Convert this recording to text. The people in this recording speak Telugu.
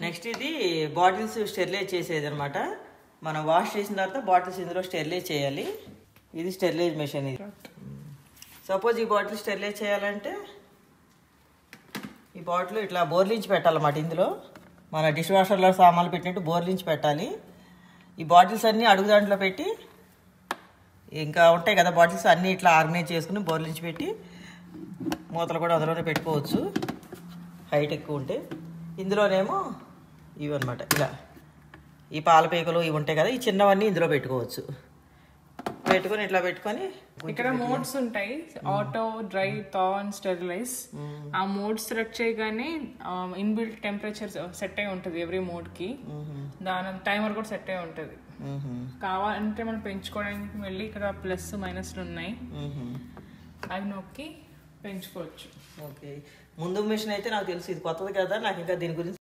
నెక్స్ట్ ఇది బాటిల్స్ స్టెరిలైజ్ చేసేది అనమాట. మనం వాష్ చేసిన తర్వాత బాటిల్స్ ఇందులో స్టెరిలైజ్ చేయాలి. ఇది స్టెరిలైజ్ మెషిన్. ఇది సపోజ్ ఈ బాటిల్ స్టెరిలైజ్ చేయాలంటే ఈ బాటిల్ ఇట్లా బోర్లించి పెట్టాలన్నమాట. ఇందులో మన డిష్ వాషర్లో సామాన్లు పెట్టినట్టు బోర్లించి పెట్టాలి. ఈ బాటిల్స్ అన్నీ అడుగు దాంట్లో పెట్టి, ఇంకా ఉంటాయి కదా బాటిల్స్ అన్నీ ఇట్లా ఆర్గనైజ్ చేసుకుని బోర్లించి పెట్టి మూతలు కూడా అందులోనే పెట్టుకోవచ్చు హైట్ ఎక్కువ ఉంటే. ఇందులోనేమో ఇవి అనమాట, ఇలా ఈ పాల పేకలు ఇవి ఉంటాయి కదా, ఈ చిన్నవన్నీ ఇందులో పెట్టుకోవచ్చు. పెట్టుకొని ఇట్లా పెట్టుకొని ఇక్కడ మోడ్స్ ఉంటాయి, ఆటో, డ్రై, థా అండ్ స్టెరిలైజ్. ఆ మోడ్స్ సెలెక్ట్ చేయగానే ఇన్బిల్ట్ టెంపరేచర్ సెట్ అయి ఉంటుంది ఎవ్రీ మోడ్ కి. దాని టైమర్ కూడా సెట్ అయి ఉంటుంది. కావాలంటే మనం పెంచుకోవడానికి వెళ్ళి ఇక్కడ ప్లస్ మైనస్లు ఉన్నాయి, అవి నొక్కి పెంచుకోవచ్చు. ఓకే, ముందు మిషన్ అయితే నాకు తెలుసు, ఇది కొత్తది కదా, నాకు ఇంకా దీని గురించి